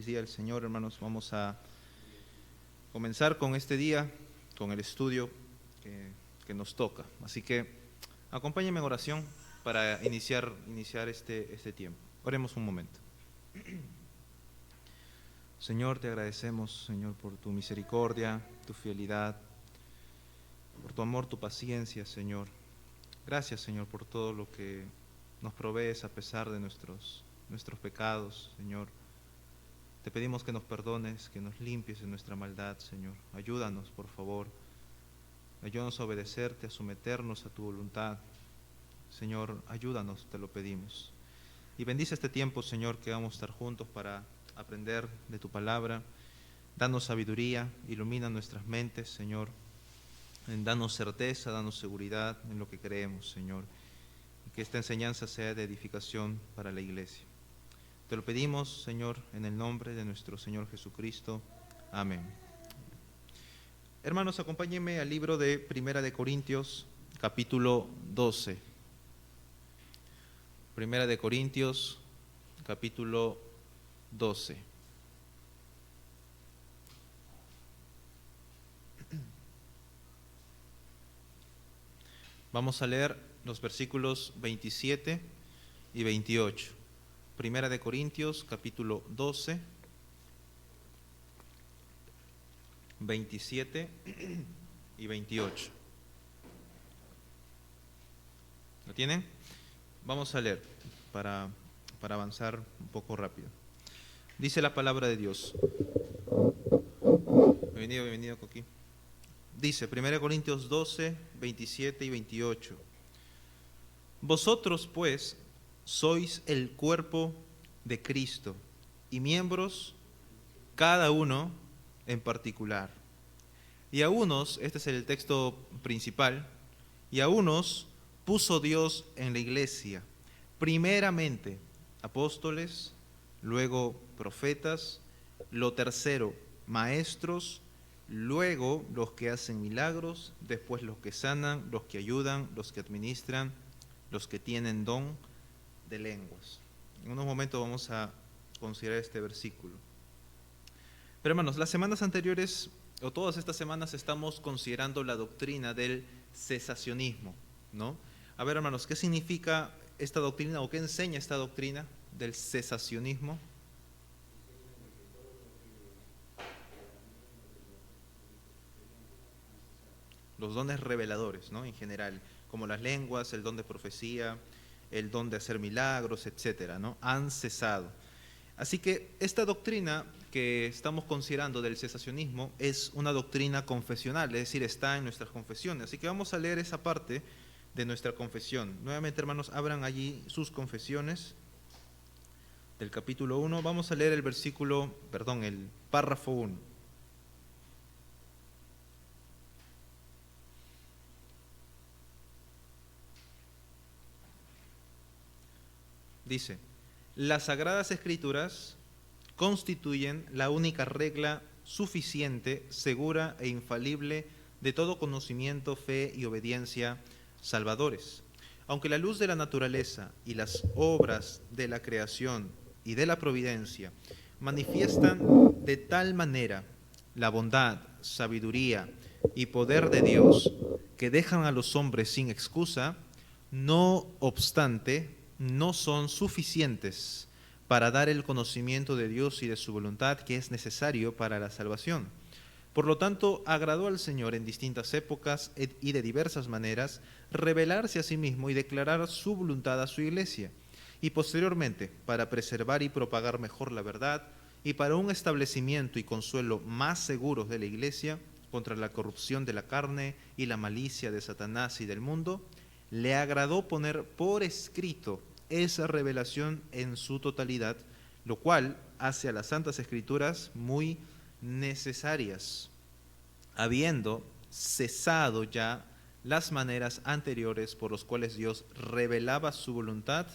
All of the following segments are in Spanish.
día del Señor, hermanos. Vamos a comenzar con este día, con el estudio que nos toca. Así que acompáñenme en oración para iniciar este tiempo. Oremos un momento. Señor, te agradecemos, Señor, por tu misericordia, tu fidelidad, por tu amor, tu paciencia, Señor. Gracias, Señor, por todo lo que nos provees a pesar de nuestros pecados, Señor. Te pedimos que nos perdones, que nos limpies de nuestra maldad, Señor. Ayúdanos, por favor. Ayúdanos a obedecerte, a someternos a tu voluntad. Señor, ayúdanos, te lo pedimos. Y bendice este tiempo, Señor, que vamos a estar juntos para aprender de tu palabra. Danos sabiduría, ilumina nuestras mentes, Señor. Danos certeza, danos seguridad en lo que creemos, Señor. Y que esta enseñanza sea de edificación para la iglesia. Te lo pedimos, Señor, en el nombre de nuestro Señor Jesucristo. Amén. Hermanos, acompáñenme al libro de Primera de Corintios, capítulo 12. Primera de Corintios, capítulo 12. Vamos a leer los versículos 27 y 28. Primera de Corintios, capítulo 12, 27 y 28. ¿Lo tienen? Vamos a leer para avanzar un poco rápido. Dice la palabra de Dios. Bienvenido, Coqui. Dice, 1 Corintios 12, 27 y 28. Vosotros, pues, sois el cuerpo de Cristo y miembros cada uno en particular. Y a unos, este es el texto principal, y a unos puso Dios en la iglesia, primeramente apóstoles, luego profetas, lo tercero maestros, luego los que hacen milagros, después los que sanan, los que ayudan, los que administran, los que tienen don de lenguas. En unos momentos vamos a considerar este versículo. Pero hermanos, las semanas anteriores, o todas estas semanas, estamos considerando la doctrina del cesacionismo, ¿no? A ver, hermanos, ¿qué significa esta doctrina o qué enseña esta doctrina del cesacionismo? Los dones reveladores, ¿no? En general, como las lenguas, el don de profecía, el don de hacer milagros, etcétera, ¿no? Han cesado. Así que esta doctrina que estamos considerando del cesacionismo es una doctrina confesional, es decir, está en nuestras confesiones. Así que vamos a leer esa parte de nuestra confesión. Nuevamente, hermanos, abran allí sus confesiones del capítulo 1. Vamos a leer el párrafo 1. Dice, las Sagradas Escrituras constituyen la única regla suficiente, segura e infalible de todo conocimiento, fe y obediencia salvadores. Aunque la luz de la naturaleza y las obras de la creación y de la providencia manifiestan de tal manera la bondad, sabiduría y poder de Dios que dejan a los hombres sin excusa, no obstante, no son suficientes para dar el conocimiento de Dios y de su voluntad que es necesario para la salvación. Por lo tanto, agradó al Señor en distintas épocas y de diversas maneras revelarse a sí mismo y declarar su voluntad a su iglesia, y posteriormente, para preservar y propagar mejor la verdad, y para un establecimiento y consuelo más seguros de la iglesia contra la corrupción de la carne y la malicia de Satanás y del mundo, le agradó poner por escrito esa revelación en su totalidad, lo cual hace a las Santas Escrituras muy necesarias, habiendo cesado ya las maneras anteriores por las cuales Dios revelaba su voluntad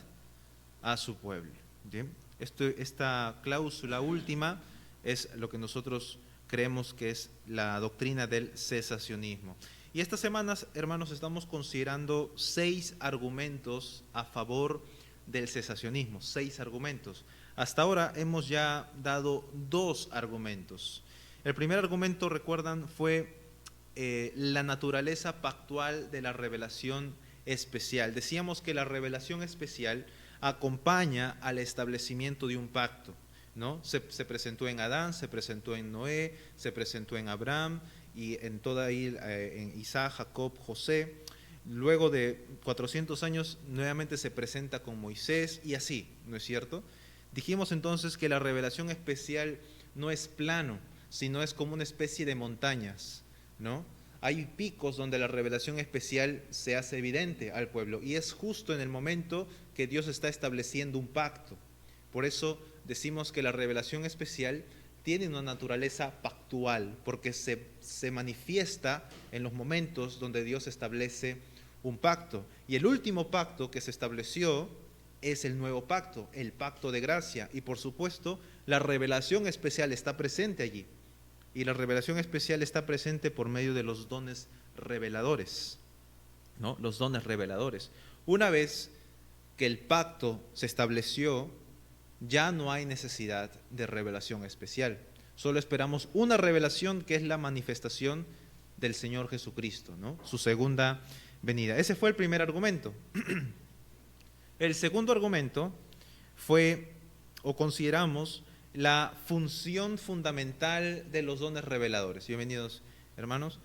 a su pueblo. ¿Bien? Esta cláusula última es lo que nosotros creemos que es la doctrina del cesacionismo. Y estas semanas, hermanos, estamos considerando 6 argumentos a favor del cesacionismo, 6 argumentos. Hasta ahora hemos ya dado dos argumentos. El primer argumento, recuerdan, fue la naturaleza pactual de la revelación especial. Decíamos que la revelación especial acompaña al establecimiento de un pacto, ¿no? Se presentó en Adán, se presentó en Noé, se presentó en Abraham y en toda en Isaac, Jacob, José. Luego de 400 años nuevamente se presenta con Moisés y así, ¿no es cierto? Dijimos entonces que la revelación especial no es plano, sino es como una especie de montañas, ¿no? Hay picos donde la revelación especial se hace evidente al pueblo y es justo en el momento que Dios está estableciendo un pacto. Por eso decimos que la revelación especial tiene una naturaleza pactual, porque se manifiesta en los momentos donde Dios establece un pacto. Y el último pacto que se estableció es el nuevo pacto, el pacto de gracia. Y por supuesto, la revelación especial está presente allí. Y la revelación especial está presente por medio de los dones reveladores, ¿no? Los dones reveladores. Una vez que el pacto se estableció, ya no hay necesidad de revelación especial. Solo esperamos una revelación que es la manifestación del Señor Jesucristo, ¿no? Su segunda venida. Ese fue el primer argumento. El segundo argumento fue, o consideramos, la función fundamental de los dones reveladores. Bienvenidos, hermanos.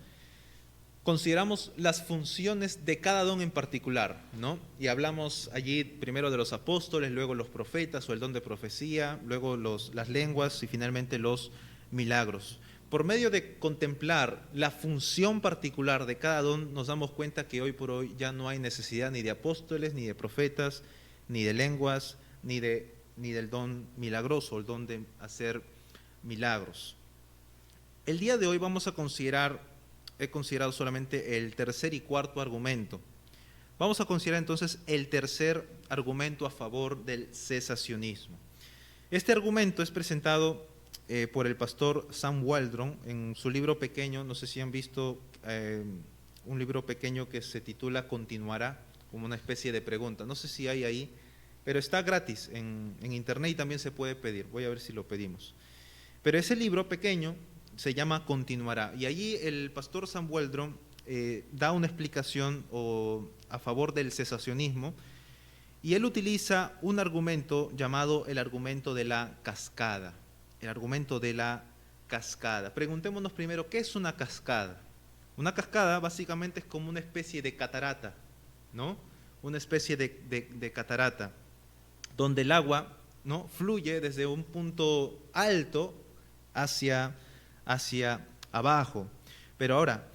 Consideramos las funciones de cada don en particular, ¿no? Y hablamos allí primero de los apóstoles, luego los profetas o el don de profecía, luego las lenguas y finalmente los milagros. Por medio de contemplar la función particular de cada don, nos damos cuenta que hoy por hoy ya no hay necesidad ni de apóstoles, ni de profetas, ni de lenguas, ni del don milagroso, el don de hacer milagros. El día de hoy he considerado solamente el tercer y cuarto argumento. Vamos a considerar entonces el tercer argumento a favor del cesacionismo. Este argumento es presentado por el pastor Sam Waldron en su libro pequeño, no sé si han visto un libro pequeño que se titula Continuará, como una especie de pregunta. No sé si hay ahí, pero está gratis en internet y también se puede pedir. Voy a ver si lo pedimos. Pero ese libro pequeño se llama Continuará, y allí el pastor Sam Waldron da una explicación a favor del cesacionismo, y él utiliza un argumento llamado el argumento de la cascada. El argumento de la cascada. Preguntémonos primero, ¿qué es una cascada? Una cascada básicamente es como una especie de catarata, ¿no? Una especie de catarata, donde el agua, ¿no?, fluye desde un punto alto hacia abajo. Pero ahora,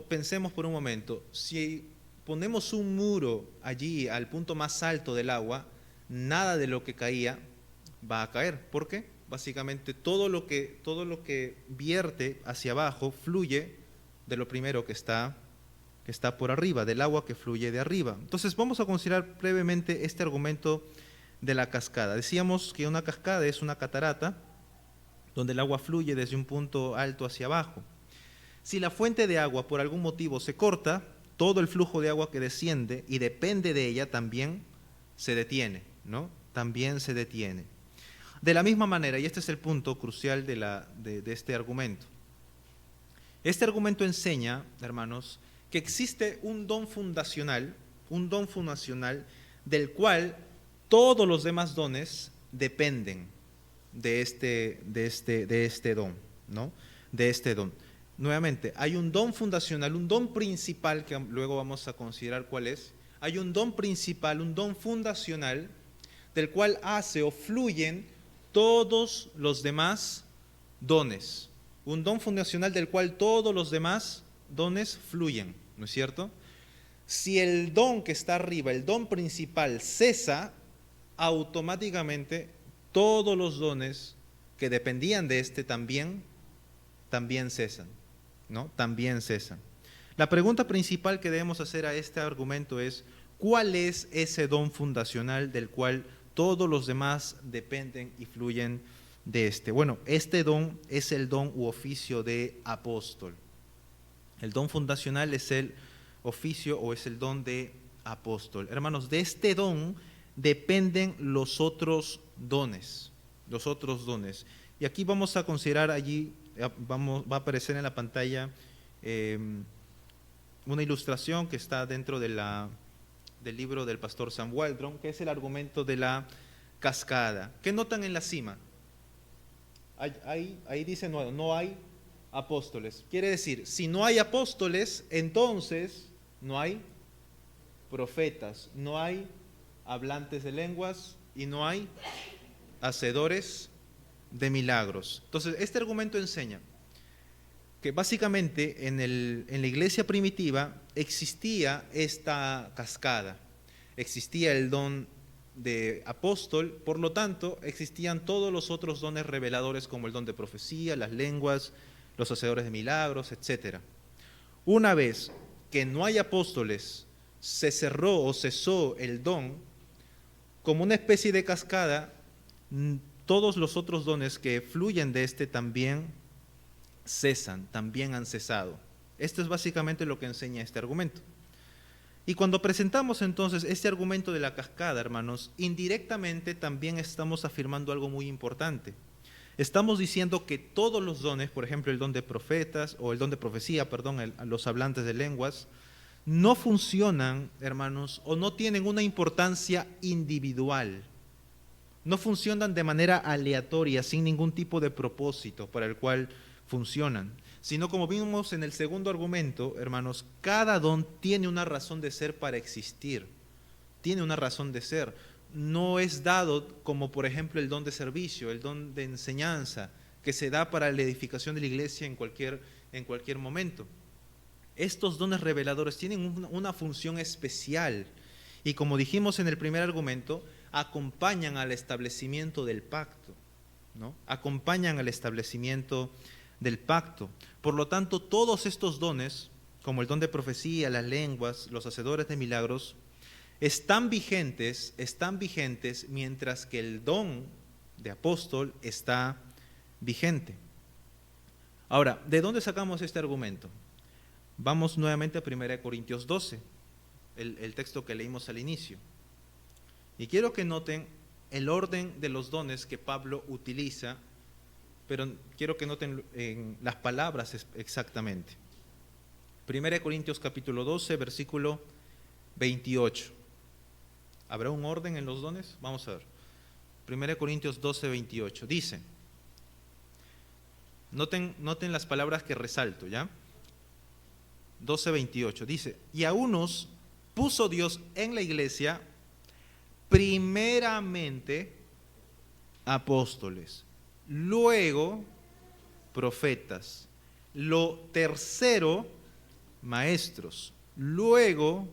pensemos por un momento, si ponemos un muro allí al punto más alto del agua, nada de lo que caía va a caer. ¿Por qué? Básicamente todo lo que vierte hacia abajo fluye de lo primero que está por arriba, del agua que fluye de arriba. Entonces vamos a considerar brevemente este argumento de la cascada. Decíamos que una cascada es una catarata donde el agua fluye desde un punto alto hacia abajo. Si la fuente de agua por algún motivo se corta, todo el flujo de agua que desciende y depende de ella también se detiene, ¿no? También se detiene. De la misma manera, y este es el punto crucial de este argumento. Este argumento enseña, hermanos, que existe un don fundacional del cual todos los demás dones dependen de este don, ¿no? De este don. Nuevamente, hay un don fundacional, un don principal que luego vamos a considerar cuál es. Hay un don principal, un don fundacional del cual hace o fluyen todos los demás dones. Un don fundacional del cual todos los demás dones fluyen, ¿no es cierto? Si el don que está arriba, el don principal, cesa, automáticamente todos los dones que dependían de este también cesan, ¿no? También cesan. La pregunta principal que debemos hacer a este argumento es, ¿cuál es ese don fundacional del cual todos los demás dependen y fluyen de este? Bueno, este don es el don u oficio de apóstol. El don fundacional es el oficio o es el don de apóstol. Hermanos, de este don dependen los otros dones. Los otros dones. Y aquí vamos a considerar allí, va a aparecer en la pantalla una ilustración que está dentro del libro del pastor Sam Waldron, que es el argumento de la cascada. ¿Qué notan en la cima? Ahí dice no hay apóstoles. Quiere decir, si no hay apóstoles, entonces no hay profetas, no hay hablantes de lenguas y no hay hacedores de milagros. Entonces, este argumento enseña que básicamente en la iglesia primitiva existía esta cascada, existía el don de apóstol, por lo tanto existían todos los otros dones reveladores como el don de profecía, las lenguas, los hacedores de milagros, etc. Una vez que no hay apóstoles, se cerró o cesó el don, como una especie de cascada, todos los otros dones que fluyen de este también cesan, también han cesado. Esto es básicamente lo que enseña este argumento. Y cuando presentamos entonces este argumento de la cascada, hermanos, indirectamente también estamos afirmando algo muy importante. Estamos diciendo que todos los dones, por ejemplo, el don de profetas o el don de profecía, perdón, los hablantes de lenguas, no funcionan, hermanos, o no tienen una importancia individual. No funcionan de manera aleatoria, sin ningún tipo de propósito para el cual funcionan, sino como vimos en el segundo argumento, hermanos, cada don tiene una razón de ser para existir, tiene una razón de ser. No es dado como, por ejemplo, el don de servicio, el don de enseñanza, que se da para la edificación de la iglesia en cualquier momento. Estos dones reveladores tienen una función especial y, como dijimos en el primer argumento, acompañan al establecimiento del pacto, ¿no? Acompañan al establecimiento del pacto. Por lo tanto, todos estos dones, como el don de profecía, las lenguas, los hacedores de milagros, están vigentes mientras que el don de apóstol está vigente. Ahora, ¿de dónde sacamos este argumento? Vamos nuevamente a 1 Corintios 12, el texto que leímos al inicio. Y quiero que noten el orden de los dones que Pablo utiliza, pero quiero que noten las palabras exactamente. 1 Corintios capítulo 12, versículo 28. ¿Habrá un orden en los dones? Vamos a ver. 1 Corintios 12, 28. Dice, noten las palabras que resalto, ¿ya? 12, 28. Dice, y a unos puso Dios en la iglesia primeramente apóstoles, luego profetas, lo tercero maestros, luego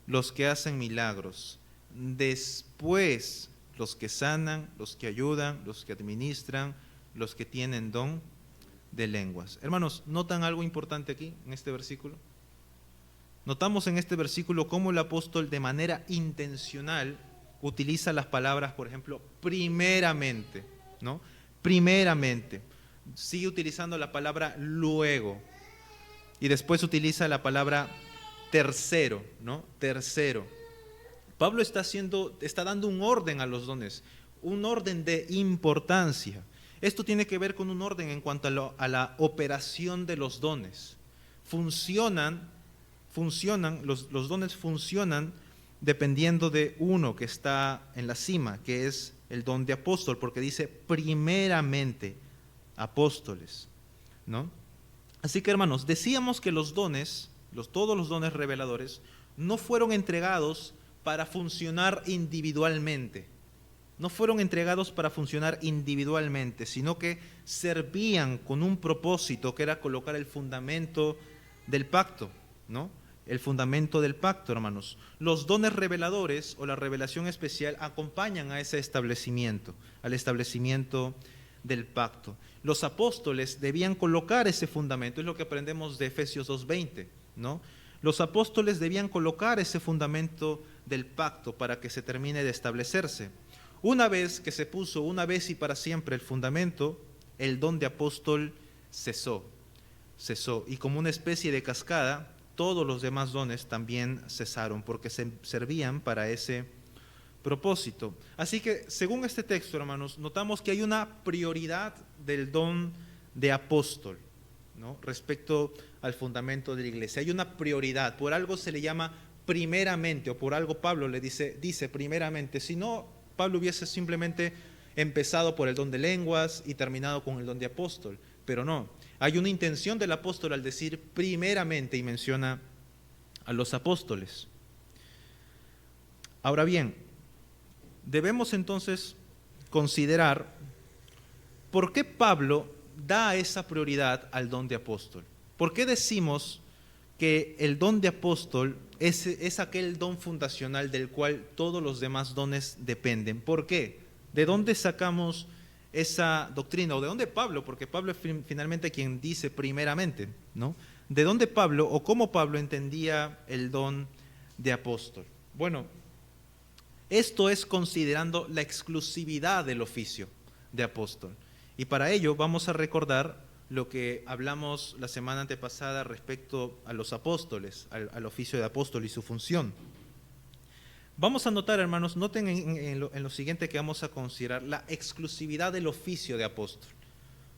los que hacen milagros, después los que sanan, los que ayudan, los que administran, los que tienen don de lenguas. Hermanos, ¿notan algo importante aquí en este versículo? Notamos en este versículo cómo el apóstol de manera intencional utiliza las palabras, por ejemplo, primeramente, ¿no? Primeramente. Sigue utilizando la palabra luego. Y después utiliza la palabra tercero, ¿no? Tercero. Pablo está dando un orden a los dones, un orden de importancia. Esto tiene que ver con un orden en cuanto a la operación de los dones. Los dones funcionan dependiendo de uno que está en la cima, que es el don de apóstol, porque dice primeramente apóstoles, ¿no? Así que, hermanos, decíamos que los dones, todos los dones reveladores, no fueron entregados para funcionar individualmente. No fueron entregados para funcionar individualmente, sino que servían con un propósito que era colocar el fundamento del pacto, ¿no? El fundamento del pacto, hermanos. Los dones reveladores o la revelación especial acompañan a ese establecimiento, al establecimiento del pacto. Los apóstoles debían colocar ese fundamento, es lo que aprendemos de Efesios 2:20, ¿no? Los apóstoles debían colocar ese fundamento del pacto para que se termine de establecerse. Una vez que se puso una vez y para siempre el fundamento, el don de apóstol cesó. Y como una especie de cascada, todos los demás dones también cesaron porque servían para ese propósito. Así que, según este texto, hermanos, notamos que hay una prioridad del don de apóstol, ¿no?, respecto al fundamento de la iglesia. Hay una prioridad, por algo se le llama primeramente, o por algo Pablo le dice primeramente. Si no, Pablo hubiese simplemente empezado por el don de lenguas y terminado con el don de apóstol, pero no. Hay una intención del apóstol al decir primeramente y menciona a los apóstoles. Ahora bien, debemos entonces considerar por qué Pablo da esa prioridad al don de apóstol. ¿Por qué decimos que el don de apóstol es aquel don fundacional del cual todos los demás dones dependen? ¿Por qué? ¿De dónde sacamos esa doctrina? ¿O de dónde Pablo? Porque Pablo es finalmente quien dice primeramente, ¿no? ¿De dónde Pablo o cómo Pablo entendía el don de apóstol? Bueno, esto es considerando la exclusividad del oficio de apóstol. Y para ello vamos a recordar lo que hablamos la semana antepasada respecto a los apóstoles, al oficio de apóstol y su función. Vamos a notar, hermanos, noten en lo siguiente que vamos a considerar la exclusividad del oficio de apóstol,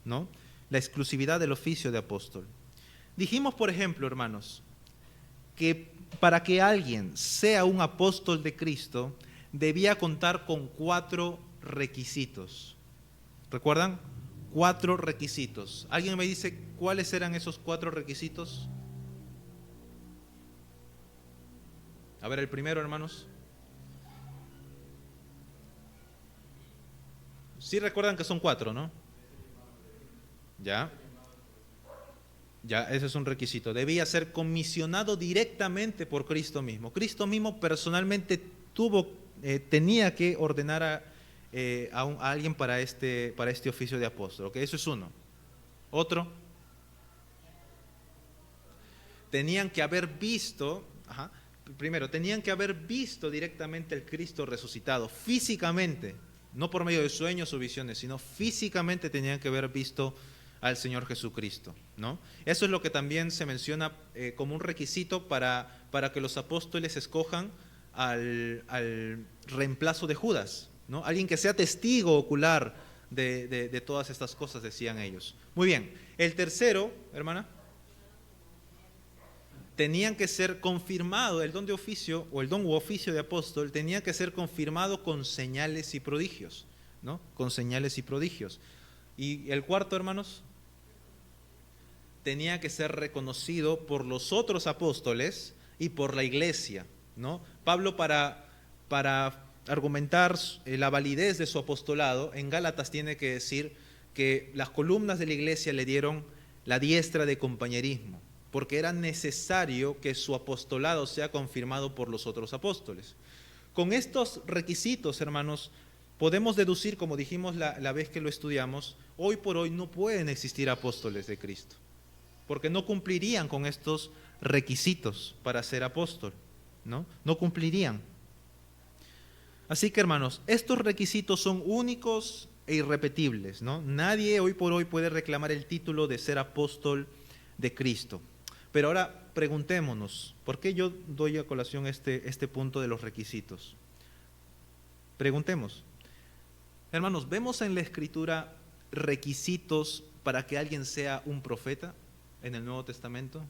¿no? La exclusividad del oficio de apóstol. Dijimos, por ejemplo, hermanos, que para que alguien sea un apóstol de Cristo, debía contar con 4 requisitos. ¿Recuerdan? 4 requisitos. ¿Alguien me dice cuáles eran esos 4 requisitos? A ver, el primero, hermanos. Sí recuerdan que son 4, ¿no? Ya, ese es un requisito. Debía ser comisionado directamente por Cristo mismo. Cristo mismo personalmente tenía que ordenar a alguien para este oficio de apóstol. ¿Okay? Eso es uno. Otro. Tenían que haber visto, primero, tenían que haber visto directamente al Cristo resucitado, físicamente. No por medio de sueños o visiones, sino físicamente tenían que haber visto al Señor Jesucristo, ¿no? Eso es lo que también se menciona como un requisito para que los apóstoles escojan al reemplazo de Judas, ¿no? Alguien que sea testigo ocular de todas estas cosas, decían ellos. Muy bien, el tercero, hermana, tenían que ser confirmado, el don de oficio o el don u oficio de apóstol tenía que ser confirmado con señales y prodigios, ¿no? Con señales y prodigios. Y el cuarto, hermanos, tenía que ser reconocido por los otros apóstoles y por la iglesia, ¿no? Pablo, para argumentar la validez de su apostolado, en Gálatas tiene que decir que las columnas de la iglesia le dieron la diestra de compañerismo, porque era necesario que su apostolado sea confirmado por los otros apóstoles. Con estos requisitos, hermanos, podemos deducir, como dijimos la vez que lo estudiamos, hoy por hoy no pueden existir apóstoles de Cristo, porque no cumplirían con estos requisitos para ser apóstol, ¿no? No cumplirían. Así que, hermanos, estos requisitos son únicos e irrepetibles, ¿no? Nadie hoy por hoy puede reclamar el título de ser apóstol de Cristo. Pero ahora preguntémonos, ¿por qué yo doy a colación este punto de los requisitos? Preguntemos. Hermanos, ¿vemos en la Escritura requisitos para que alguien sea un profeta en el Nuevo Testamento?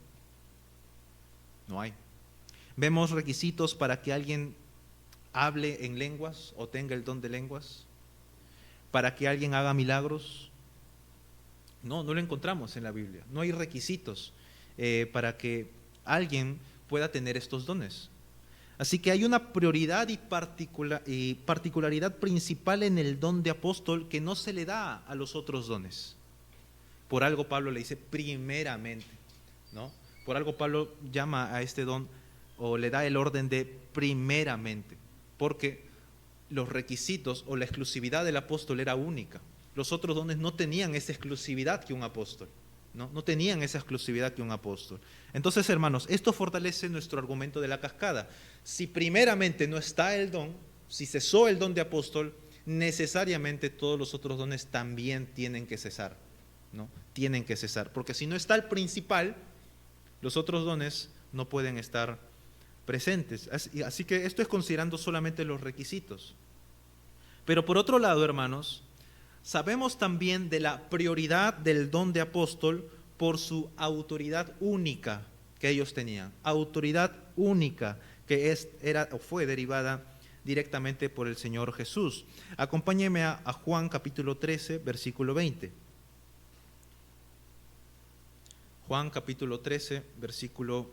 No hay. ¿Vemos requisitos para que alguien hable en lenguas o tenga el don de lenguas? ¿Para que alguien haga milagros? No lo encontramos en la Biblia. No hay requisitos para que alguien pueda tener estos dones. Así que hay una prioridad y particularidad principal en el don de apóstol que no se le da a los otros dones. Por algo Pablo le dice primeramente, ¿no? Por algo Pablo llama a este don o le da el orden de primeramente, porque los requisitos o la exclusividad del apóstol era única. Los otros dones no tenían esa exclusividad que un apóstol. No tenían esa exclusividad que un apóstol. Entonces, hermanos, esto fortalece nuestro argumento de la cascada. Si primeramente no está el don, si cesó el don de apóstol, necesariamente todos los otros dones también tienen que cesar, ¿no? Tienen que cesar, porque si no está el principal, los otros dones no pueden estar presentes. Así que esto es considerando solamente los requisitos. Pero por otro lado, hermanos, sabemos también de la prioridad del don de apóstol por su autoridad única que ellos tenían. Autoridad única que fue derivada directamente por el Señor Jesús. Acompáñeme a Juan capítulo 13, versículo 20. Juan capítulo 13, versículo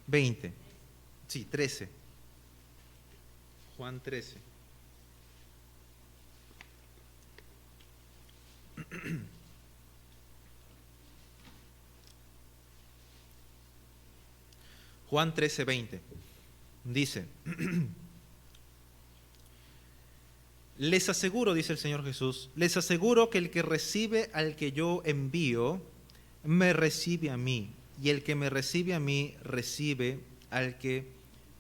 20. Sí, 13. Juan 13. Juan 13, 20. Dice, les aseguro, dice el Señor Jesús, les aseguro que el que recibe al que yo envío, me recibe a mí, y el que me recibe a mí, recibe al que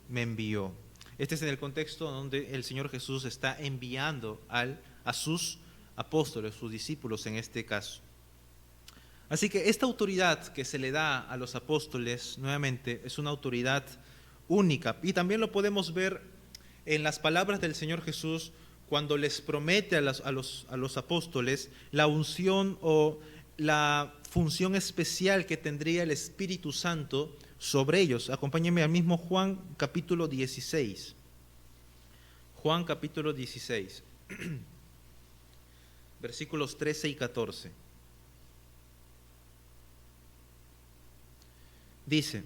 me envió. Este es en el contexto donde el Señor Jesús está enviando a sus apóstoles, sus discípulos en este caso. Así que esta autoridad que se le da a los apóstoles, nuevamente, es una autoridad única. Y también lo podemos ver en las palabras del Señor Jesús cuando les promete a los apóstoles la unción o la función especial que tendría el Espíritu Santo sobre ellos. Acompáñenme al mismo Juan capítulo 16. Juan capítulo 16, versículos 13 y 14. Dice,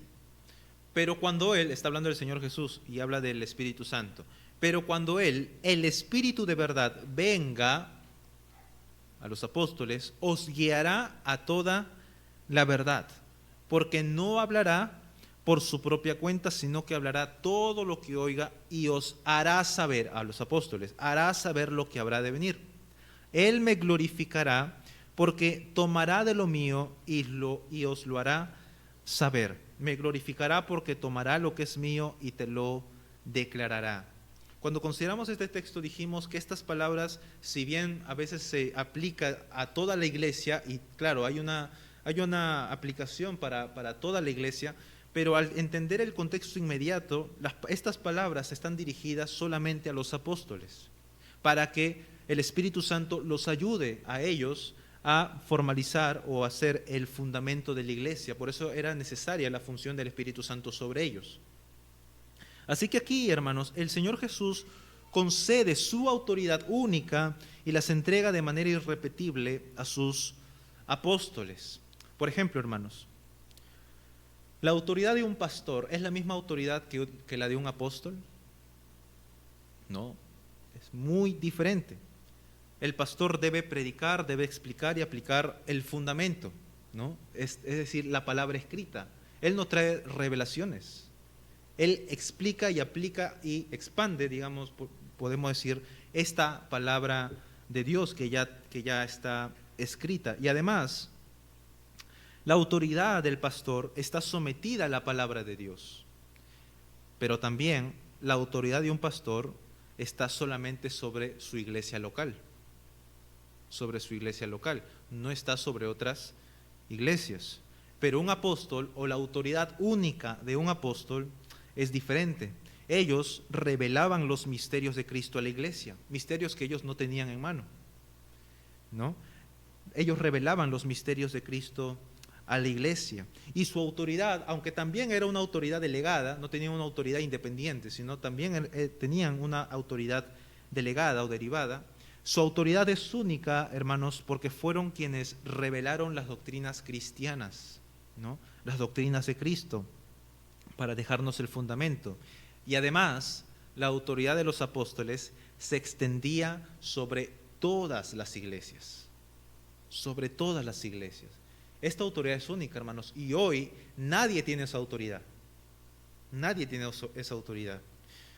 pero cuando Él, está hablando del Señor Jesús y habla del Espíritu Santo, pero cuando Él, el Espíritu de verdad, venga a los apóstoles, os guiará a toda la verdad, porque no hablará por su propia cuenta, sino que hablará todo lo que oiga y os hará saber, a los apóstoles, hará saber lo que habrá de venir. Él me glorificará, porque tomará de lo mío y os lo hará saber. Me glorificará porque tomará lo que es mío y te lo declarará. Cuando consideramos este texto dijimos que estas palabras, si bien a veces se aplica a toda la iglesia, y claro, hay una aplicación para toda la iglesia, pero al entender el contexto inmediato, estas palabras están dirigidas solamente a los apóstoles, para que el Espíritu Santo los ayude a ellos a formalizar o hacer el fundamento de la iglesia. Por eso era necesaria la función del Espíritu Santo sobre ellos. Así que aquí, hermanos, el Señor Jesús concede su autoridad única y las entrega de manera irrepetible a sus apóstoles. Por ejemplo, hermanos, ¿la autoridad de un pastor es la misma autoridad que la de un apóstol? No, es muy diferente. El pastor debe predicar, debe explicar y aplicar el fundamento, ¿no? Es decir, la palabra escrita. Él no trae revelaciones. Él explica y aplica y expande, digamos, podemos decir, esta palabra de Dios que ya está escrita. Y además, la autoridad del pastor está sometida a la palabra de Dios. Pero también la autoridad de un pastor está solamente sobre su iglesia local. Sobre su iglesia local, no está sobre otras iglesias. Pero un apóstol o la autoridad única de un apóstol es diferente. Ellos revelaban los misterios de Cristo a la iglesia, misterios que ellos no tenían en mano, ¿no? Ellos revelaban los misterios de Cristo a la iglesia. Y su autoridad, aunque también era una autoridad delegada, no tenían una autoridad independiente, sino también tenían una autoridad delegada o derivada. Su autoridad es única, hermanos, porque fueron quienes revelaron las doctrinas cristianas, ¿no? Las doctrinas de Cristo, para dejarnos el fundamento. Y además, la autoridad de los apóstoles se extendía sobre todas las iglesias. Sobre todas las iglesias. Esta autoridad es única, hermanos, y hoy nadie tiene esa autoridad. Nadie tiene esa autoridad.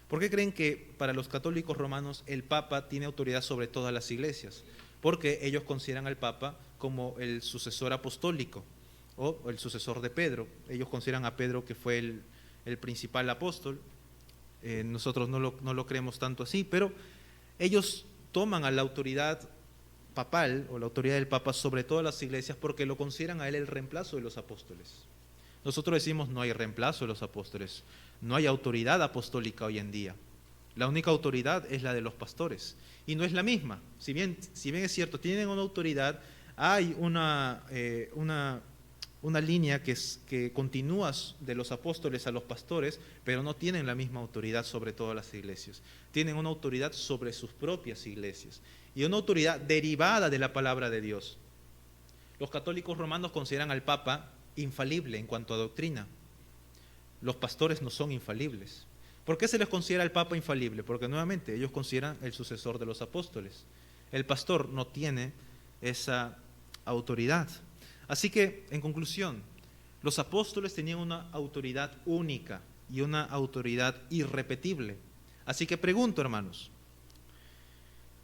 ¿Por qué creen que para los católicos romanos el Papa tiene autoridad sobre todas las iglesias? Porque ellos consideran al Papa como el sucesor apostólico o el sucesor de Pedro. Ellos consideran a Pedro que fue el principal apóstol. Nosotros no lo creemos tanto así, pero ellos toman a la autoridad papal o la autoridad del Papa sobre todas las iglesias porque lo consideran a él el reemplazo de los apóstoles. Nosotros decimos no hay reemplazo de los apóstoles, no hay autoridad apostólica hoy en día. La única autoridad es la de los pastores y no es la misma. Si bien es cierto, tienen una autoridad, hay una línea que continúa de los apóstoles a los pastores, pero no tienen la misma autoridad sobre todas las iglesias. Tienen una autoridad sobre sus propias iglesias y una autoridad derivada de la palabra de Dios. Los católicos romanos consideran al Papa infalible en cuanto a doctrina. Los pastores no son infalibles. ¿Por qué se les considera al Papa infalible? Porque nuevamente ellos consideran el sucesor de los apóstoles. El pastor no tiene esa autoridad. Así que, en conclusión, los apóstoles tenían una autoridad única y una autoridad irrepetible. Así que pregunto, hermanos,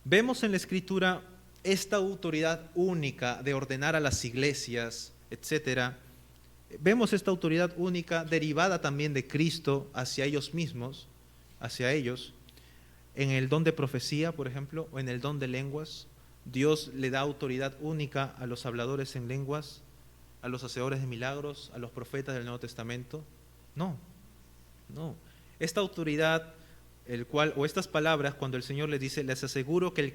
¿vemos en la Escritura esta autoridad única de ordenar a las iglesias, etcétera? Vemos esta autoridad única derivada también de Cristo hacia ellos mismos, hacia ellos, en el don de profecía, por ejemplo, o en el don de lenguas. Dios le da autoridad única a los habladores en lenguas, a los hacedores de milagros, a los profetas del Nuevo Testamento. No. Esta autoridad, estas palabras, cuando el Señor les dice, les aseguro que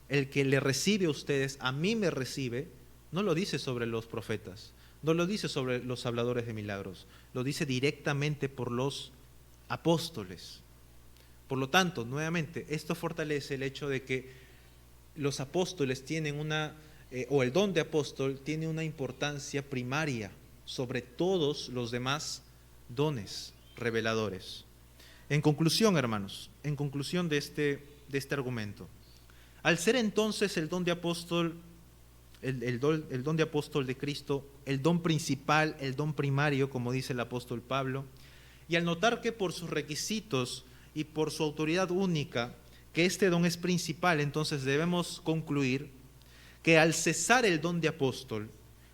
el que le recibe a ustedes, a mí me recibe, no lo dice sobre los profetas, no lo dice sobre los habladores de milagros, lo dice directamente por los apóstoles. Por lo tanto, nuevamente, esto fortalece el hecho de que los apóstoles tienen o el don de apóstol tiene una importancia primaria sobre todos los demás dones reveladores. En conclusión, hermanos, en conclusión de este argumento, al ser entonces el don de apóstol, el don de apóstol de Cristo, el don principal, el don primario, como dice el apóstol Pablo, y al notar que por sus requisitos y por su autoridad única, que este don es principal, entonces debemos concluir que al cesar el don de apóstol,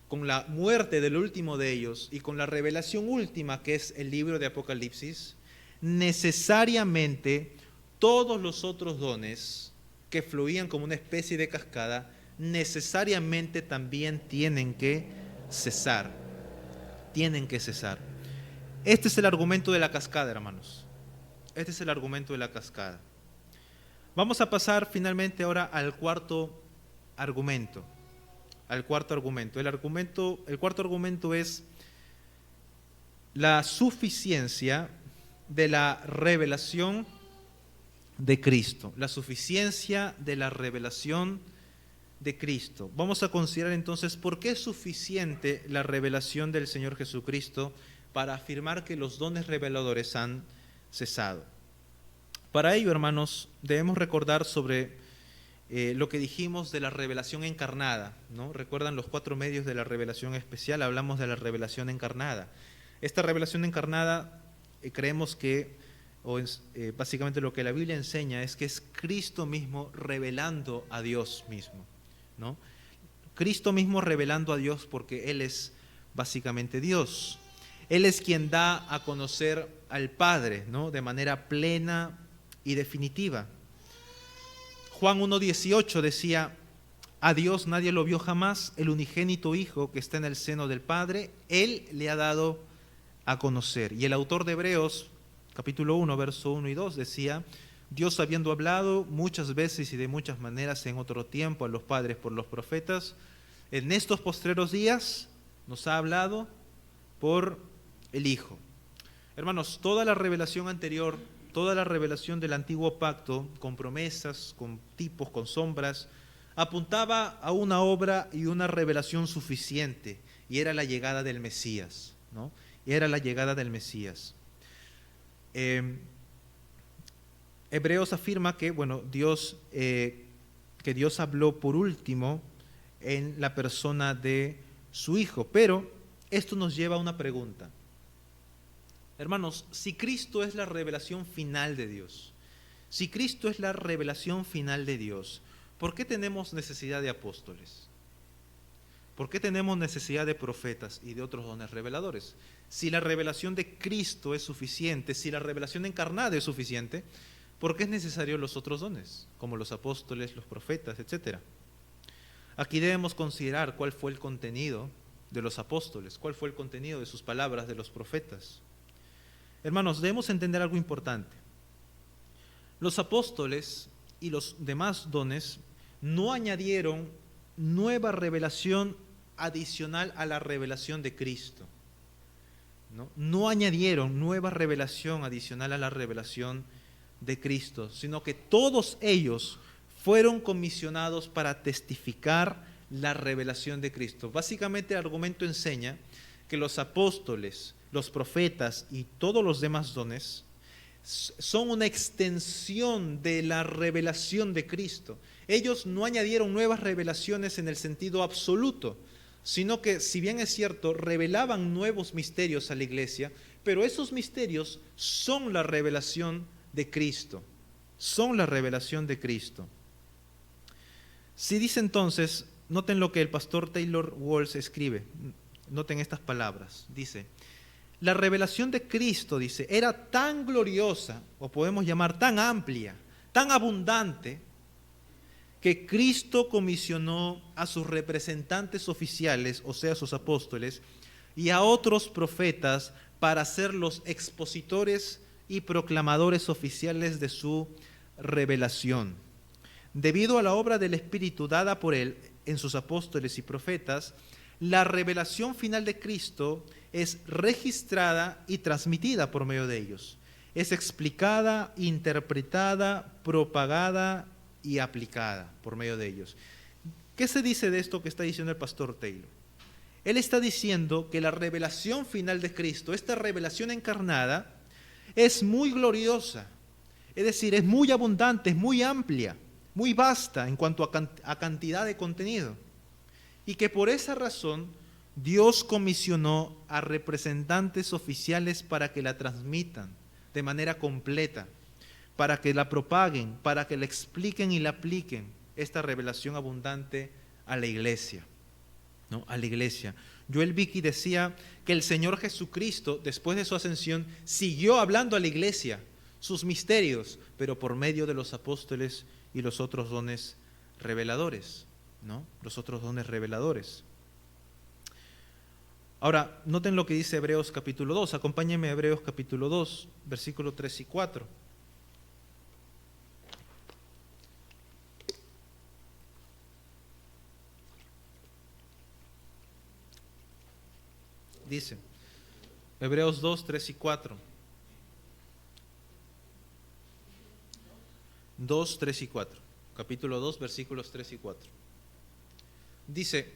con la muerte del último de ellos y con la revelación última que es el libro de Apocalipsis, necesariamente todos los otros dones que fluían como una especie de cascada, necesariamente también tienen que cesar. Tienen que cesar. Este es el argumento de la cascada, hermanos. Este es el argumento de la cascada. Vamos a pasar finalmente ahora al cuarto argumento. El cuarto argumento es la suficiencia de la revelación de Cristo. La suficiencia de la revelación de Cristo. Vamos a considerar entonces por qué es suficiente la revelación del Señor Jesucristo para afirmar que los dones reveladores han cesado. Para ello, hermanos, debemos recordar sobre lo que dijimos de la revelación encarnada, ¿no? ¿Recuerdan los 4 medios de la revelación especial? Hablamos de la revelación encarnada. Esta revelación encarnada creemos que, básicamente lo que la Biblia enseña es que es Cristo mismo revelando a Dios mismo, ¿no? Cristo mismo revelando a Dios porque Él es básicamente Dios. Él es quien da a conocer al Padre, ¿no? De manera plena y definitiva. Juan 1:18 decía, a Dios nadie lo vio jamás, el unigénito Hijo que está en el seno del Padre, Él le ha dado a conocer. Y el autor de Hebreos, capítulo 1, verso 1 y 2, decía, Dios habiendo hablado muchas veces y de muchas maneras en otro tiempo a los padres por los profetas, en estos postreros días nos ha hablado por el Hijo. Hermanos, toda la revelación anterior, toda la revelación del antiguo pacto, con promesas, con tipos, con sombras, apuntaba a una obra y una revelación suficiente, y era la llegada del Mesías, ¿no? Era la llegada del Mesías. Hebreos afirma que, que Dios habló por último en la persona de su Hijo, pero esto nos lleva a una pregunta. Hermanos, si Cristo es la revelación final de Dios, si Cristo es la revelación final de Dios, ¿por qué tenemos necesidad de apóstoles? ¿Por qué tenemos necesidad de profetas y de otros dones reveladores? Si la revelación de Cristo es suficiente, si la revelación encarnada es suficiente, ¿por qué es necesario los otros dones, como los apóstoles, los profetas, etcétera? Aquí debemos considerar cuál fue el contenido de los apóstoles? ¿Cuál fue el contenido de sus palabras de los profetas? Hermanos, debemos entender algo importante. Los apóstoles y los demás dones no añadieron nueva revelación adicional a la revelación de Cristo. No añadieron nueva revelación adicional a la revelación de Cristo, sino que todos ellos fueron comisionados para testificar la revelación de Cristo. Básicamente el argumento enseña que los apóstoles, los profetas y todos los demás dones son una extensión de la revelación de Cristo. Ellos no añadieron nuevas revelaciones en el sentido absoluto, sino que, si bien es cierto, revelaban nuevos misterios a la iglesia, pero esos misterios son la revelación de Cristo. Son la revelación de Cristo. Si dice entonces, noten lo que el pastor Taylor Walls escribe, noten estas palabras, dice: la revelación de Cristo, dice, era tan gloriosa, o podemos llamar tan amplia, tan abundante, que Cristo comisionó a sus representantes oficiales, o sea, sus apóstoles, y a otros profetas para ser los expositores y proclamadores oficiales de su revelación. Debido a la obra del Espíritu dada por Él en sus apóstoles y profetas, la revelación final de Cristo es registrada y transmitida por medio de ellos. Es explicada, interpretada, propagada y aplicada por medio de ellos. ¿Qué se dice de esto que está diciendo el pastor Taylor? Él está diciendo que la revelación final de Cristo, esta revelación encarnada, es muy gloriosa, es decir, es muy abundante, es muy amplia, muy vasta en cuanto a cantidad de contenido, y que por esa razón Dios comisionó a representantes oficiales para que la transmitan de manera completa, para que la propaguen, para que la expliquen y la apliquen, esta revelación abundante a la iglesia, ¿no? A la iglesia. Joel Vicky decía que el Señor Jesucristo, después de su ascensión, siguió hablando a la iglesia sus misterios, pero por medio de los apóstoles y los otros dones reveladores, ¿no? Los otros dones reveladores. Ahora, noten lo que dice Hebreos capítulo 2. Acompáñenme a Hebreos capítulo 2, versículos 3 y 4. Dice, Hebreos 2, 3 y 4. 2, 3 y 4. Capítulo 2, versículos 3 y 4. Dice: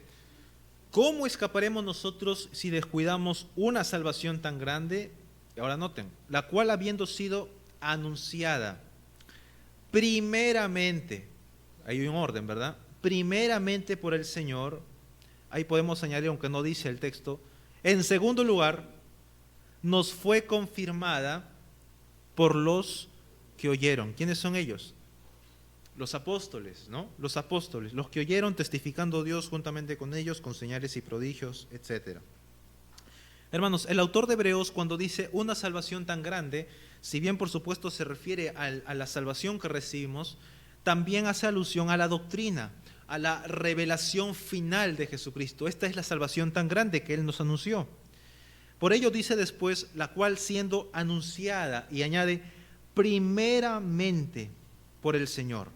¿cómo escaparemos nosotros si descuidamos una salvación tan grande? Ahora noten, la cual habiendo sido anunciada primeramente, hay un orden, ¿verdad? Primeramente por el Señor, ahí podemos añadir, aunque no dice el texto, en segundo lugar, nos fue confirmada por los que oyeron. ¿Quiénes son ellos? Los apóstoles, ¿no? Los apóstoles, los que oyeron testificando a Dios juntamente con ellos, con señales y prodigios, etc. Hermanos, el autor de Hebreos, cuando dice una salvación tan grande, si bien por supuesto se refiere a la salvación que recibimos, también hace alusión a la doctrina, a la revelación final de Jesucristo. Esta es la salvación tan grande que Él nos anunció. Por ello dice después, la cual siendo anunciada, y añade, primeramente por el Señor.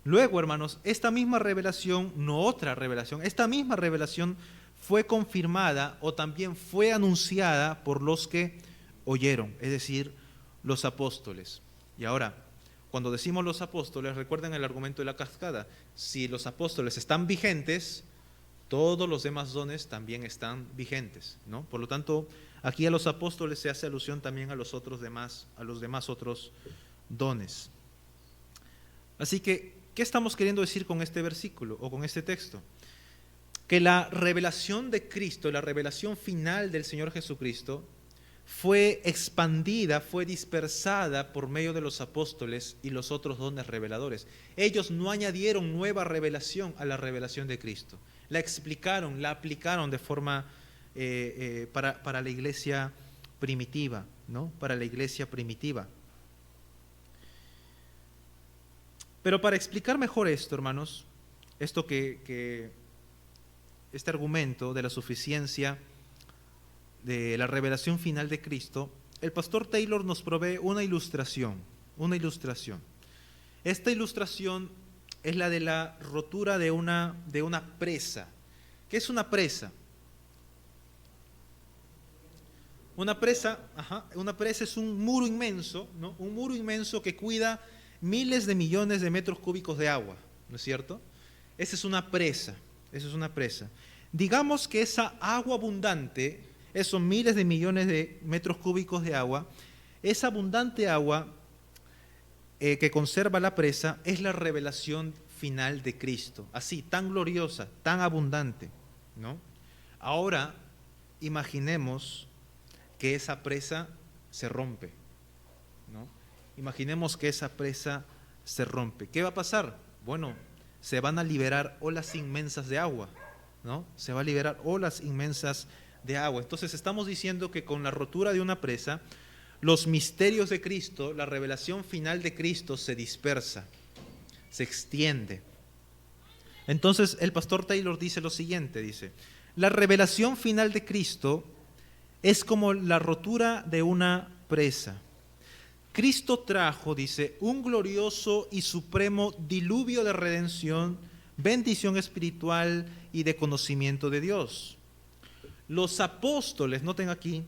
Luego, hermanos, esta misma revelación, no otra revelación, esta misma revelación fue confirmada o también fue anunciada por los que oyeron, es decir, los apóstoles. Y ahora, cuando decimos los apóstoles, recuerden el argumento de la cascada. Si los apóstoles están vigentes, todos los demás dones también están vigentes, ¿no? Por lo tanto, aquí a los apóstoles se hace alusión también a los demás otros dones. Así que, ¿qué estamos queriendo decir con este versículo o con este texto? Que la revelación de Cristo, la revelación final del Señor Jesucristo, fue expandida, fue dispersada por medio de los apóstoles y los otros dones reveladores. Ellos no añadieron nueva revelación a la revelación de Cristo. La explicaron, la aplicaron de forma para la iglesia primitiva, ¿no? Para la iglesia primitiva. Pero para explicar mejor esto, hermanos, esto que este argumento de la suficiencia de la revelación final de Cristo, el pastor Taylor nos provee una ilustración. Esta ilustración es la de la rotura de una presa. ¿Qué es una presa? Una presa es un muro inmenso, ¿no? Un muro inmenso que cuida miles de millones de metros cúbicos de agua, ¿no es cierto? Esa es una presa. Digamos que esa agua abundante, esos miles de millones de metros cúbicos de agua, esa abundante agua que conserva la presa es la revelación final de Cristo, así, tan gloriosa, tan abundante, ¿no? Ahora, imaginemos que esa presa se rompe, ¿no? Imaginemos que esa presa se rompe. ¿Qué va a pasar? Bueno, se van a liberar olas inmensas de agua, ¿no? Se va a liberar olas inmensas de agua. Entonces estamos diciendo que con la rotura de una presa, los misterios de Cristo, la revelación final de Cristo se dispersa, se extiende. Entonces el pastor Taylor dice lo siguiente, dice, la revelación final de Cristo es como la rotura de una presa. Cristo trajo, dice, un glorioso y supremo diluvio de redención, bendición espiritual y de conocimiento de Dios. Los apóstoles, noten aquí,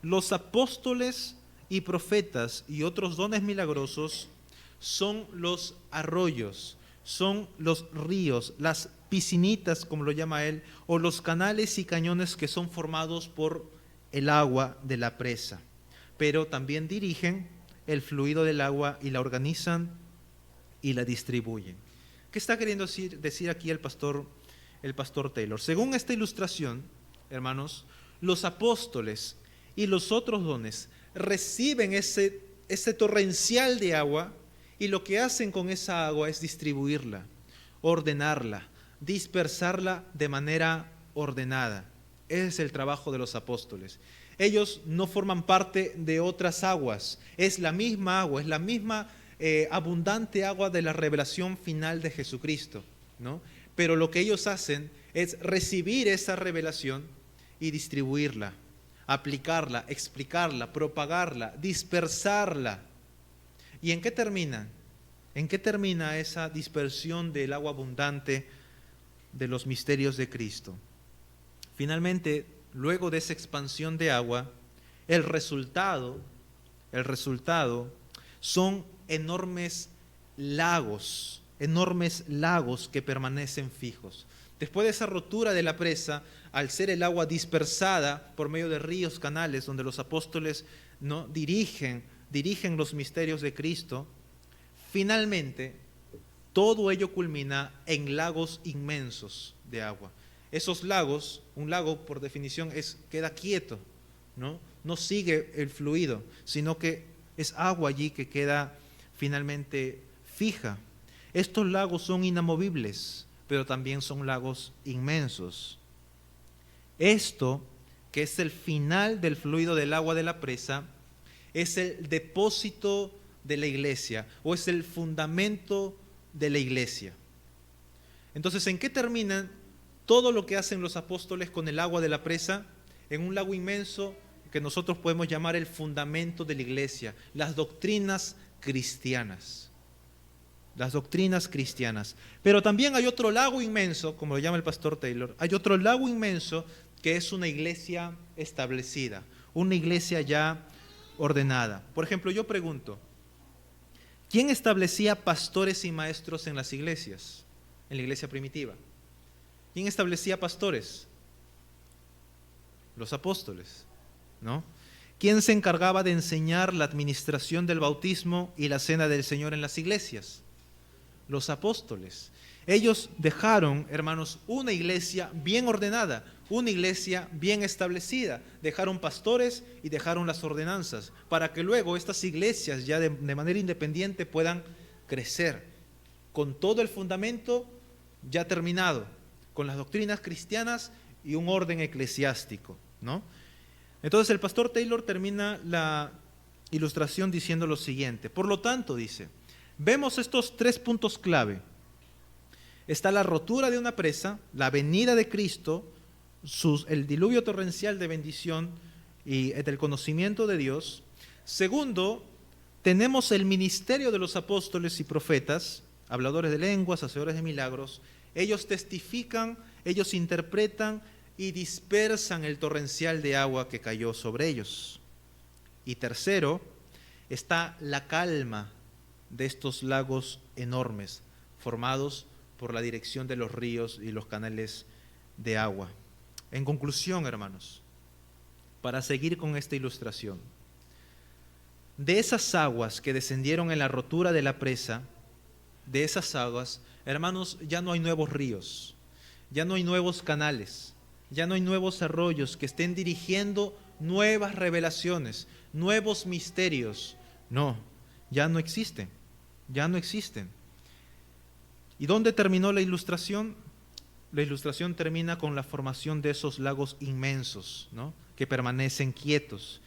los apóstoles y profetas y otros dones milagrosos son los arroyos, son los ríos, las piscinitas, como lo llama él, o los canales y cañones que son formados por el agua de la presa, pero también dirigen el fluido del agua y la organizan y la distribuyen. ¿Qué está queriendo decir aquí el pastor Taylor? Según esta ilustración, hermanos, los apóstoles y los otros dones reciben ese torrencial de agua y lo que hacen con esa agua es distribuirla, ordenarla, dispersarla de manera ordenada. Ese es el trabajo de los apóstoles. Ellos no forman parte de otras aguas, es la misma agua, es la misma abundante agua de la revelación final de Jesucristo, ¿no? Pero lo que ellos hacen es recibir esa revelación y distribuirla, aplicarla, explicarla, propagarla, dispersarla. ¿Y en qué termina? ¿En qué termina esa dispersión del agua abundante de los misterios de Cristo? Finalmente, luego de esa expansión de agua, el resultado son enormes lagos que permanecen fijos. Después de esa rotura de la presa, al ser el agua dispersada por medio de ríos, canales, donde los apóstoles no dirigen los misterios de Cristo, finalmente todo ello culmina en lagos inmensos de agua. Esos lagos, un lago por definición queda quieto, ¿no? No sigue el fluido, sino que es agua allí que queda finalmente fija. Estos lagos son inamovibles, pero también son lagos inmensos. Esto, que es el final del fluido del agua de la presa, es el depósito de la iglesia o es el fundamento de la iglesia. Entonces, ¿en qué terminan todo lo que hacen los apóstoles con el agua de la presa? En un lago inmenso que nosotros podemos llamar el fundamento de la iglesia, las doctrinas cristianas. Las doctrinas cristianas. Pero también hay otro lago inmenso, como lo llama el pastor Taylor, hay otro lago inmenso que es una iglesia establecida, una iglesia ya ordenada. Por ejemplo, yo pregunto, ¿quién establecía pastores y maestros en las iglesias, en la iglesia primitiva? ¿Quién establecía pastores? Los apóstoles, ¿no? ¿Quién se encargaba de enseñar la administración del bautismo y la cena del Señor en las iglesias? Los apóstoles. Ellos dejaron, hermanos, una iglesia bien ordenada, una iglesia bien establecida. Dejaron pastores y dejaron las ordenanzas para que luego estas iglesias ya de manera independiente puedan crecer con todo el fundamento ya terminado, con las doctrinas cristianas y un orden eclesiástico, ¿no? Entonces el pastor Taylor termina la ilustración diciendo lo siguiente. Por lo tanto, dice, vemos estos tres puntos clave. está la rotura de una presa, la venida de Cristo, el diluvio torrencial de bendición y del conocimiento de Dios. Segundo, tenemos el ministerio de los apóstoles y profetas, habladores de lenguas, hacedores de milagros. Ellos testifican, ellos interpretan y dispersan el torrencial de agua que cayó sobre ellos. Y tercero, está la calma de estos lagos enormes, formados por la dirección de los ríos y los canales de agua. En conclusión, hermanos, para seguir con esta ilustración, de esas aguas que descendieron en la rotura de la presa, de esas aguas, hermanos, ya no hay nuevos ríos, ya no hay nuevos canales, ya no hay nuevos arroyos que estén dirigiendo nuevas revelaciones, nuevos misterios. No, ya no existen, ya no existen. ¿Y dónde terminó la ilustración? La ilustración termina con la formación de esos lagos inmensos, ¿no?, que permanecen quietos.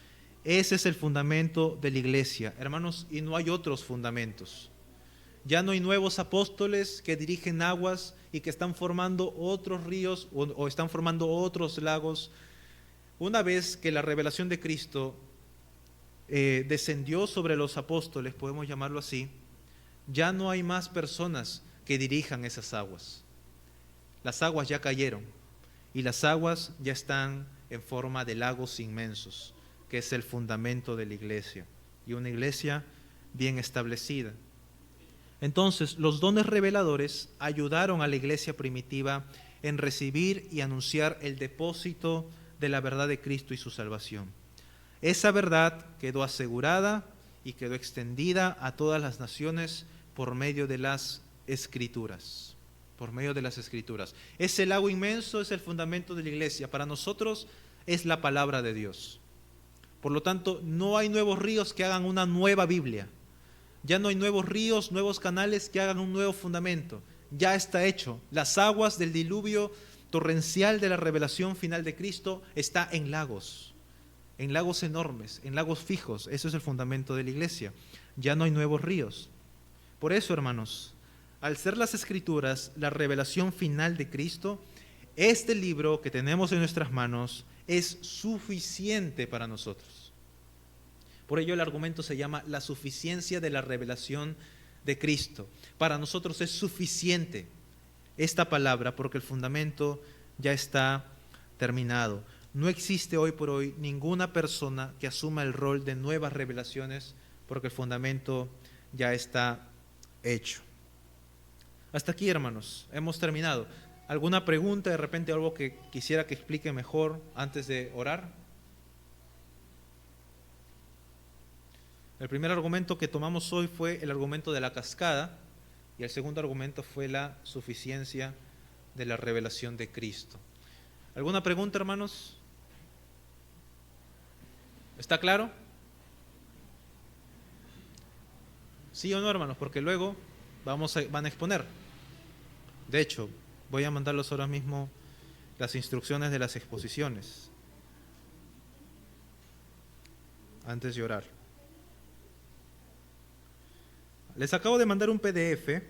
Ese es el fundamento de la iglesia, hermanos, y no hay otros fundamentos. Ya no hay nuevos apóstoles que dirigen aguas y que están formando otros ríos o están formando otros lagos. Una vez que la revelación de Cristo descendió sobre los apóstoles, podemos llamarlo así, ya no hay más personas que dirijan esas aguas. Las aguas ya cayeron y las aguas ya están en forma de lagos inmensos, que es el fundamento de la iglesia, y una iglesia bien establecida. Entonces, los dones reveladores ayudaron a la iglesia primitiva en recibir y anunciar el depósito de la verdad de Cristo y su salvación. Esa verdad quedó asegurada y quedó extendida a todas las naciones por medio de las Escrituras. Por medio de las Escrituras. Ese lago inmenso es el fundamento de la iglesia. Para nosotros es la palabra de Dios. Por lo tanto, no hay nuevos ríos que hagan una nueva Biblia. Ya no hay nuevos ríos, nuevos canales que hagan un nuevo fundamento. Ya está hecho. Las aguas del diluvio torrencial de la revelación final de Cristo está en lagos enormes, en lagos fijos. Eso es el fundamento de la iglesia. Ya no hay nuevos ríos. Por eso, hermanos, al ser las Escrituras la revelación final de Cristo, este libro que tenemos en nuestras manos es suficiente para nosotros. Por ello el argumento se llama la suficiencia de la revelación de Cristo. Para nosotros es suficiente esta palabra porque el fundamento ya está terminado. No existe hoy por hoy ninguna persona que asuma el rol de nuevas revelaciones porque el fundamento ya está hecho. Hasta aquí, hermanos, hemos terminado. ¿Alguna pregunta, de repente algo que quisiera que explique mejor antes de orar? El primer argumento que tomamos hoy fue el argumento de la cascada y el segundo argumento fue la suficiencia de la revelación de Cristo. ¿Alguna pregunta, hermanos? ¿Está claro? ¿Sí o no, hermanos? Porque luego van a exponer. De hecho, voy a mandarlos ahora mismo las instrucciones de las exposiciones antes de orar. Les acabo de mandar un PDF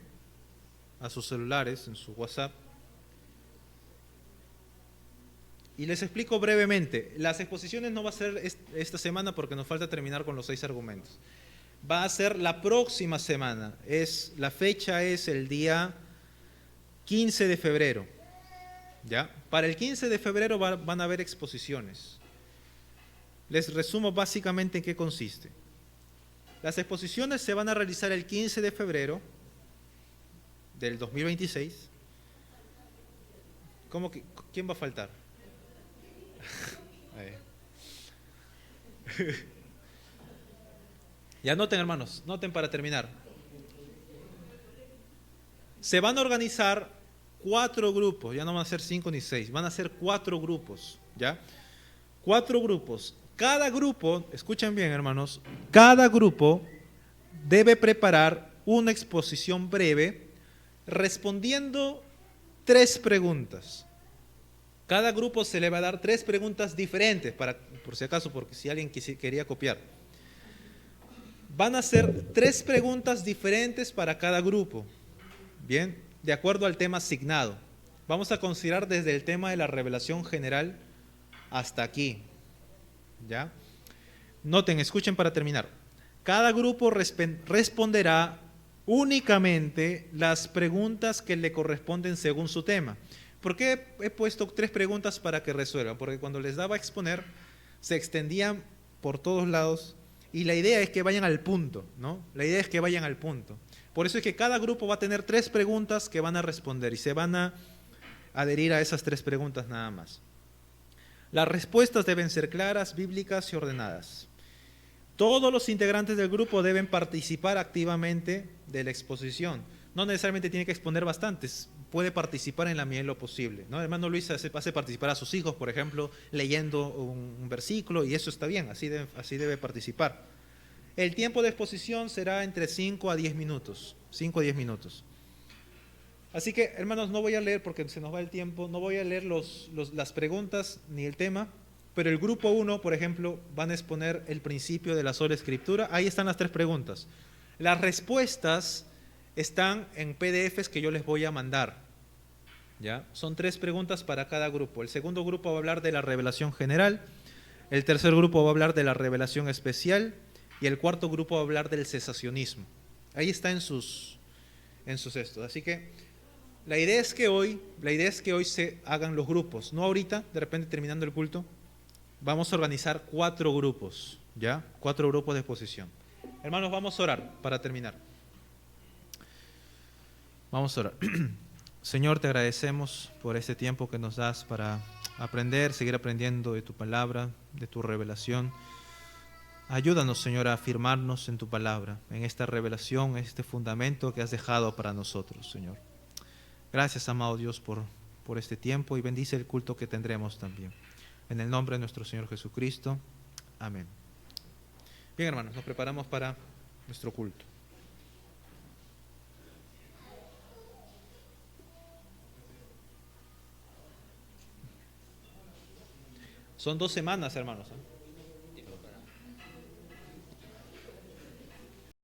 a sus celulares, en su WhatsApp, y les explico brevemente. Las exposiciones no va a ser esta semana porque nos falta terminar con los 6 argumentos. Va a ser la próxima semana. La fecha es el día 15 de febrero. ¿Ya? Para el 15 de febrero van a haber exposiciones. Les resumo básicamente en qué consiste. Las exposiciones se van a realizar el 15 de febrero del 2026. ¿Quién va a faltar? Ya noten, hermanos, noten para terminar. Se van a organizar 4 grupos, ya no van a ser 5 ni 6, van a ser 4 grupos, ¿ya? 4 grupos. Cada grupo, escuchen bien, hermanos, cada grupo debe preparar una exposición breve respondiendo 3 preguntas. Cada grupo se le va a dar 3 preguntas diferentes, por si acaso, porque si alguien quería copiar. Van a ser 3 preguntas diferentes para cada grupo. Bien, de acuerdo al tema asignado. Vamos a considerar desde el tema de la revelación general hasta aquí. ¿Ya? Noten, escuchen para terminar. Cada grupo responderá únicamente las preguntas que le corresponden según su tema. ¿Por qué he puesto 3 preguntas para que resuelvan? Porque cuando les daba a exponer, se extendían por todos lados y la idea es que vayan al punto, ¿no? La idea es que vayan al punto. Por eso es que cada grupo va a tener 3 preguntas que van a responder y se van a adherir a esas 3 preguntas nada más. Las respuestas deben ser claras, bíblicas y ordenadas. Todos los integrantes del grupo deben participar activamente de la exposición. No necesariamente tiene que exponer bastantes, puede participar en la medida de lo posible, ¿no? El hermano Luis hace participar a sus hijos, por ejemplo, leyendo un versículo, y eso está bien, así debe participar. El tiempo de exposición será entre 5 a 10 minutos. 5 a 10 minutos. Así que, hermanos, no voy a leer porque se nos va el tiempo, no voy a leer las preguntas ni el tema, pero el grupo 1, por ejemplo, van a exponer el principio de la sola escritura. Ahí están las 3 preguntas. Las respuestas están en PDFs que yo les voy a mandar. ¿Ya? Son 3 preguntas para cada grupo. El segundo grupo va a hablar de la revelación general, el tercer grupo va a hablar de la revelación especial y el cuarto grupo va a hablar del cesacionismo. Ahí está en sus estos. Así que la idea es que hoy se hagan los grupos, no ahorita, de repente terminando el culto. Vamos a organizar 4 grupos, ¿ya? 4 grupos de exposición. Hermanos, vamos a orar para terminar. Vamos a orar. Señor, te agradecemos por este tiempo que nos das para aprender, seguir aprendiendo de tu palabra, de tu revelación. Ayúdanos, Señor, a afirmarnos en tu palabra, en esta revelación, en este fundamento que has dejado para nosotros, Señor. Gracias, amado Dios, por este tiempo y bendice el culto que tendremos también. En el nombre de nuestro Señor Jesucristo. Amén. Bien, hermanos, nos preparamos para nuestro culto. Son 2 semanas, hermanos, ¿eh?